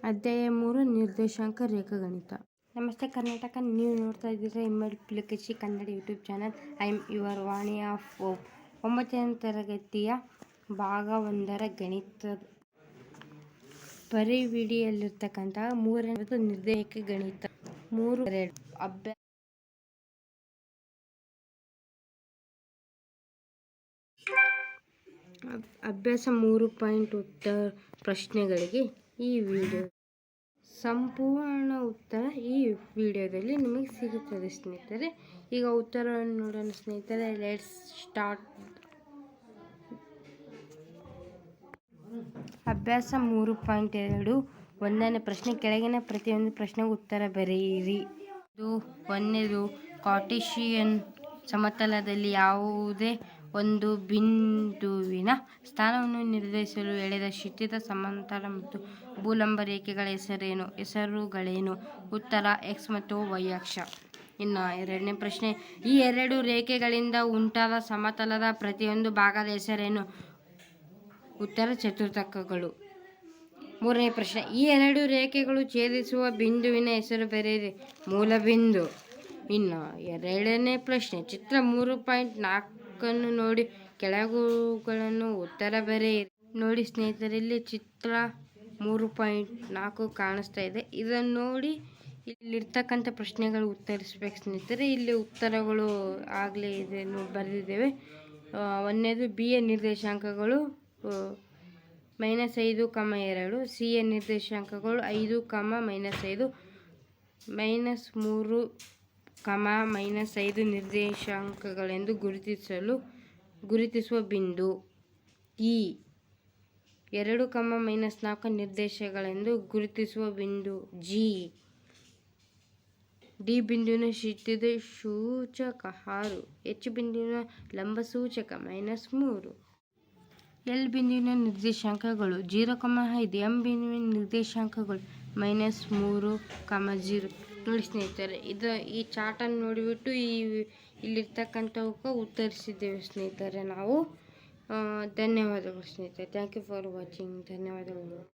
ಅಧ್ಯಾಯ 3 ನಿರ್ದೇಶಾಂಕ ರೇಖಾಗಣಿತ. ನಮಸ್ತೆ ಕರ್ನಾಟಕ, ನೀವು ನೋಡ್ತಾ ಇದ್ದೀರಾ MLPLKC Kannada YouTube channel. I am your Vani of hope. 9ನೇ ತರಗತಿಯ ಭಾಗ 1ರ ಗಣಿತ ಪರಿವಿಡಿಯಲ್ಲಿರ್ತಕ್ಕಂತಹ 3ನೇ ನಿರ್ದೇಶಾಂಕ ಗಣಿತ 3.2 ಅಭ್ಯಾಸ 3. ಉತ್ತರ ಪ್ರಶ್ನೆಗಳಿಗೆ ಈ ವಿಡಿಯೋ ಸಂಪೂರ್ಣ ಉತ್ತರ ಈ ವಿಡಿಯೋದಲ್ಲಿ ನಿಮಗೆ ಸಿಗುತ್ತದೆ ಸ್ನೇಹಿತರೆ. ಈಗ ಉತ್ತರವನ್ನು ನೋಡೋಣ ಸ್ನೇಹಿತರೆ. Let's start. ಅಭ್ಯಾಸ 3.2 1ನೇ ಪ್ರಶ್ನೆ. ಕೆಳಗಿನ ಪ್ರತಿಯೊಂದು ಪ್ರಶ್ನೆಗೆ ಉತ್ತರ ಬರೆಯಿರಿ. 1. ಕಾರ್ಟೇಶಿಯನ್ ಸಮತಲದಲ್ಲಿ ಯಾವುದೇ ಒಂದು ಬಿಂದುವಿನ ಸ್ಥಾನವನ್ನು ನಿರ್ಧರಿಸಲು ಎಳೆದ ಕ್ಷಿತಿಜ ಸಮಾಂತರ ಮತ್ತು ಭೂಲಂಬ ರೇಖೆಗಳ ಹೆಸರುಗಳೇನು? ಉತ್ತರ X ಮತ್ತು Y ಅಕ್ಷ. ಇನ್ನು 2ನೇ ಪ್ರಶ್ನೆ. ಈ ಎರಡು ರೇಖೆಗಳಿಂದ ಉಂಟಾದ ಸಮತಲದ ಪ್ರತಿಯೊಂದು ಭಾಗದ ಹೆಸರೇನು? ಉತ್ತರ ಚತುರ್ಥಕಗಳು. 3ನೇ ಪ್ರಶ್ನೆ. ಈ ಎರಡು ರೇಖೆಗಳು ಛೇದಿಸುವ ಬಿಂದುವಿನ ಹೆಸರು ಬರೆಯಿರಿ. ಮೂಲಬಿಂದು. ಇನ್ನು 2ನೇ ಪ್ರಶ್ನೆ. ಚಿತ್ರ 3.4 ನೋಡಿ ಕೆಳಗುಗಳನ್ನು ಉತ್ತರ ಬರೆಯಿರಿ. ನೋಡಿ ಸ್ನೇಹಿತರೆ, ಇಲ್ಲಿ ಚಿತ್ರ 3.4 ಕಾಣಿಸ್ತಾ ಇದೆ. ಇದನ್ನು ನೋಡಿ ಇಲ್ಲಿರ್ತಕ್ಕಂಥ ಪ್ರಶ್ನೆಗಳು ಉತ್ತರಿಸ್ಬೇಕು ಸ್ನೇಹಿತರೆ. ಇಲ್ಲಿ ಉತ್ತರಗಳು ಆಗಲೇ ಇದೆ ಬರೆದಿದ್ದೇವೆ. 1ನೇದು B ಯ ನಿರ್ದೇಶಾಂಕಗಳು -5,2, C ಯ ನಿರ್ದೇಶಾಂಕಗಳು 5, -5, -3, -5 ನಿರ್ದೇಶಾಂಕಗಳೆಂದು ಗುರುತಿಸುವ ಬಿಂದು E. 2, -4 ನಿರ್ದೇಶಾಂಕಗಳೆಂದು ಗುರುತಿಸುವ ಬಿಂದು G. D ಬಿಂದುವಿನ ಕ್ಷಿತಿಜ ಸೂಚಕ 6, H ಬಿಂದುವಿನ ಲಂಬ ಸೂಚಕ -3. L ಬಿಂದುವಿನ ನಿರ್ದೇಶಾಂಕಗಳು 0, 5. M ಬಿಂದುವಿನ ನಿರ್ದೇಶಾಂಕಗಳು -3, 0. ನೋಡಿ ಸ್ನೇಹಿತರೆ, ಈ ಚಾರ್ಟನ್ನು ನೋಡಿಬಿಟ್ಟು ಇಲ್ಲಿರ್ತಕ್ಕಂಥವಕ್ಕೆ ಉತ್ತರಿಸಿದ್ದೇವೆ ಸ್ನೇಹಿತರೆ ನಾವು. ಧನ್ಯವಾದಗಳು ಸ್ನೇಹಿತರೆ. Thank you for watching. ಧನ್ಯವಾದಗಳು.